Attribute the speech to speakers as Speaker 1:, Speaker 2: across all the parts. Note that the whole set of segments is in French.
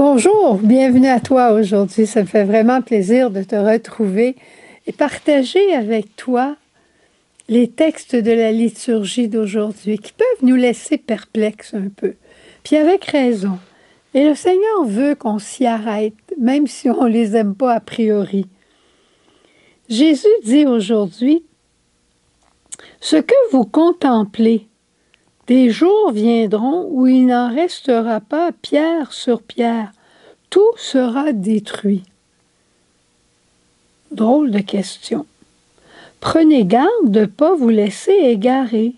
Speaker 1: Bonjour, bienvenue à toi aujourd'hui. Ça me fait vraiment plaisir de te retrouver et partager avec toi les textes de la liturgie d'aujourd'hui qui peuvent nous laisser perplexes un peu. Puis avec raison. Et le Seigneur veut qu'on s'y arrête, même si on ne les aime pas a priori. Jésus dit aujourd'hui, « Ce que vous contemplez, des jours viendront où il n'en restera pas pierre sur pierre. Tout sera détruit. » Drôle de question. Prenez garde de ne pas vous laisser égarer.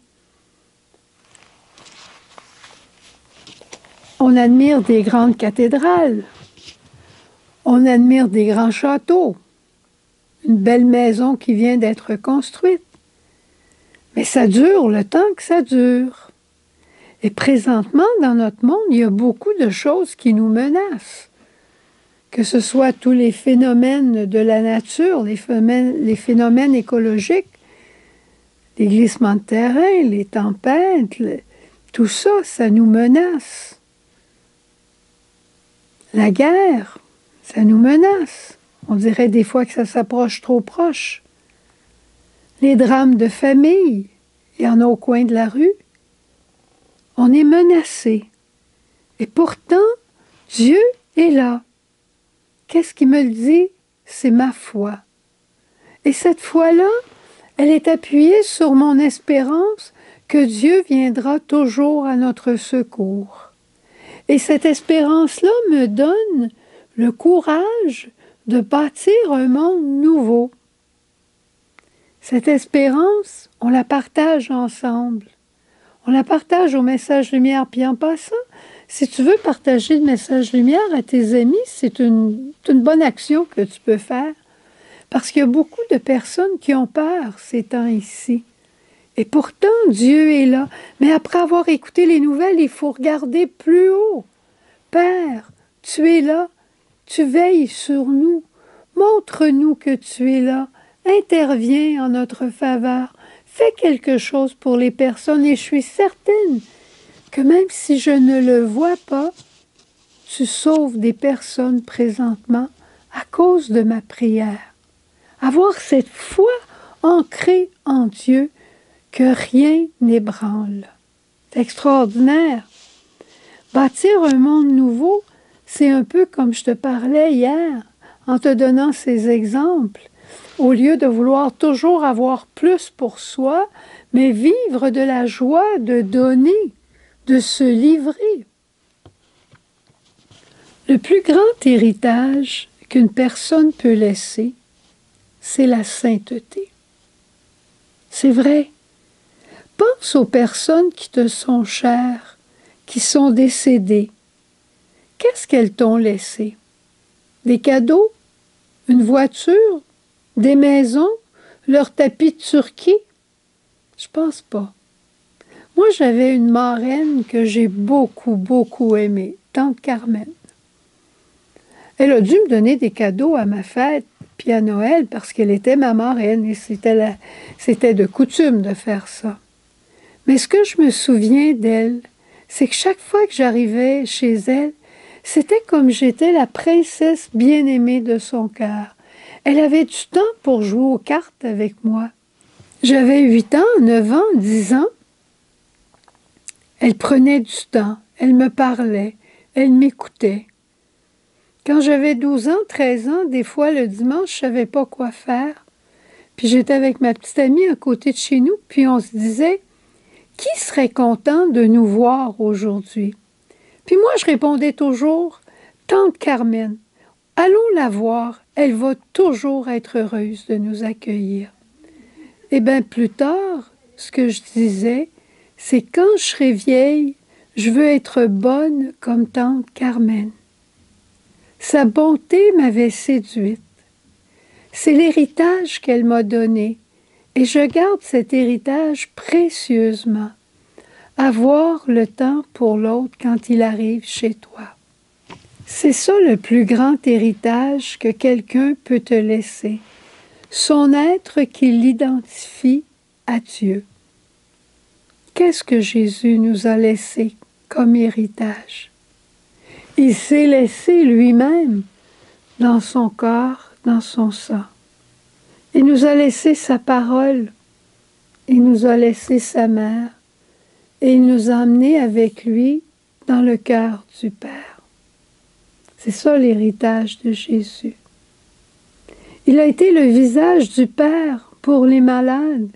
Speaker 1: On admire des grandes cathédrales. On admire des grands châteaux. Une belle maison qui vient d'être construite. Mais ça dure le temps que ça dure. Et présentement, dans notre monde, il y a beaucoup de choses qui nous menacent. Que ce soit tous les phénomènes de la nature, les phénomènes écologiques, les glissements de terrain, les tempêtes, tout ça, ça nous menace. La guerre, ça nous menace. On dirait des fois que ça s'approche trop proche. Les drames de famille, il y en a au coin de la rue. On est menacé. Et pourtant, Dieu est là. Qu'est-ce qui me le dit? C'est ma foi. Et cette foi-là, elle est appuyée sur mon espérance que Dieu viendra toujours à notre secours. Et cette espérance-là me donne le courage de bâtir un monde nouveau. Cette espérance, on la partage ensemble. On la partage au Message Lumière. Puis en passant, si tu veux partager le Message Lumière à tes amis, c'est une bonne action que tu peux faire. Parce qu'il y a beaucoup de personnes qui ont peur ces temps-ci. Et pourtant, Dieu est là. Mais après avoir écouté les nouvelles, il faut regarder plus haut. Père, tu es là. Tu veilles sur nous. Montre-nous que tu es là. Interviens en notre faveur. Fais quelque chose pour les personnes. Et je suis certaine que même si je ne le vois pas, tu sauves des personnes présentement à cause de ma prière. Avoir cette foi ancrée en Dieu que rien n'ébranle. C'est extraordinaire. Bâtir un monde nouveau, c'est un peu comme je te parlais hier, en te donnant ces exemples. Au lieu de vouloir toujours avoir plus pour soi, mais vivre de la joie de donner, de se livrer. Le plus grand héritage qu'une personne peut laisser, c'est la sainteté. C'est vrai. Pense aux personnes qui te sont chères, qui sont décédées. Qu'est-ce qu'elles t'ont laissé? Des cadeaux? Une voiture? Des maisons? Leur tapis de Turquie? Je pense pas. Moi, j'avais une marraine que j'ai beaucoup, beaucoup aimée, Tante Carmen. Elle a dû me donner des cadeaux à ma fête puis à Noël parce qu'elle était ma marraine et c'était de coutume de faire ça. Mais ce que je me souviens d'elle, c'est que chaque fois que j'arrivais chez elle, c'était comme j'étais la princesse bien-aimée de son cœur. Elle avait du temps pour jouer aux cartes avec moi. J'avais 8 ans, 9 ans, 10 ans. Elle prenait du temps, elle me parlait, elle m'écoutait. Quand j'avais 12 ans, 13 ans, des fois le dimanche, je ne savais pas quoi faire. Puis j'étais avec ma petite amie à côté de chez nous, puis on se disait, qui serait content de nous voir aujourd'hui? Puis moi, je répondais toujours, Tante Carmen, allons la voir, elle va toujours être heureuse de nous accueillir. Et bien plus tard, ce que je disais, c'est quand je serai vieille, je veux être bonne comme Tante Carmen. Sa bonté m'avait séduite. C'est l'héritage qu'elle m'a donné et je garde cet héritage précieusement. Avoir le temps pour l'autre quand il arrive chez toi. C'est ça le plus grand héritage que quelqu'un peut te laisser. Son être qui l'identifie à Dieu. Qu'est-ce que Jésus nous a laissé comme héritage? Il s'est laissé lui-même dans son corps, dans son sang. Il nous a laissé sa parole. Il nous a laissé sa mère. Et il nous a emmenés avec lui dans le cœur du Père. C'est ça l'héritage de Jésus. Il a été le visage du Père pour les malades,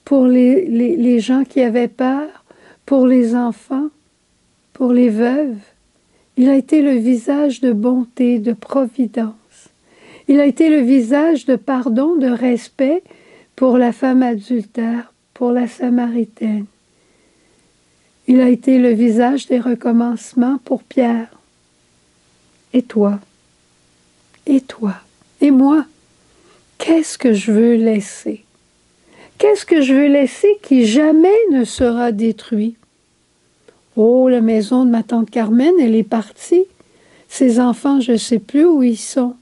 Speaker 1: pour les gens qui avaient peur, pour les enfants, pour les veuves. Il a été le visage de bonté, de providence. Il a été le visage de pardon, de respect pour la femme adultère, pour la Samaritaine. Il a été le visage des recommencements pour Pierre. Et toi? Et toi? Et moi? Qu'est-ce que je veux laisser? Qu'est-ce que je veux laisser qui jamais ne sera détruit? Oh, la maison de ma tante Carmen, elle est partie. Ses enfants, je ne sais plus où ils sont.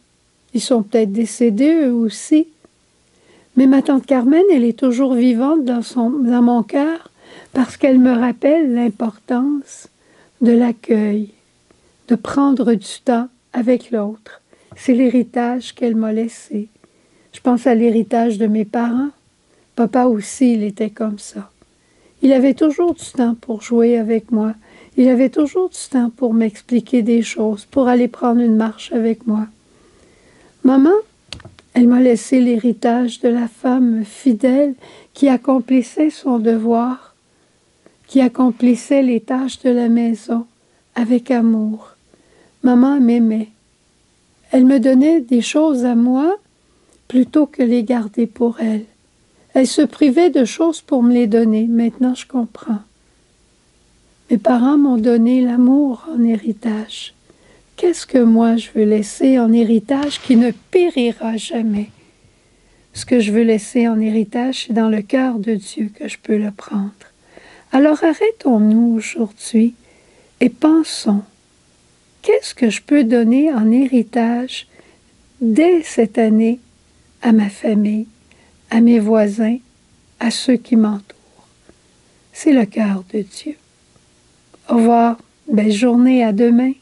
Speaker 1: Ils sont peut-être décédés, eux aussi. Mais ma tante Carmen, elle est toujours vivante dans mon cœur parce qu'elle me rappelle l'importance de l'accueil, de prendre du temps avec l'autre. C'est l'héritage qu'elle m'a laissé. Je pense à l'héritage de mes parents. Papa aussi, il était comme ça. Il avait toujours du temps pour jouer avec moi. Il avait toujours du temps pour m'expliquer des choses, pour aller prendre une marche avec moi. Maman, elle m'a laissé l'héritage de la femme fidèle qui accomplissait son devoir, qui accomplissait les tâches de la maison avec amour. Maman m'aimait. Elle me donnait des choses à moi plutôt que les garder pour elle. Elle se privait de choses pour me les donner. Maintenant, je comprends. Mes parents m'ont donné l'amour en héritage. Qu'est-ce que moi je veux laisser en héritage qui ne périra jamais? Ce que je veux laisser en héritage, c'est dans le cœur de Dieu que je peux le prendre. Alors arrêtons-nous aujourd'hui et pensons, qu'est-ce que je peux donner en héritage dès cette année à ma famille, à mes voisins, à ceux qui m'entourent? C'est le cœur de Dieu. Au revoir, belle journée, à demain.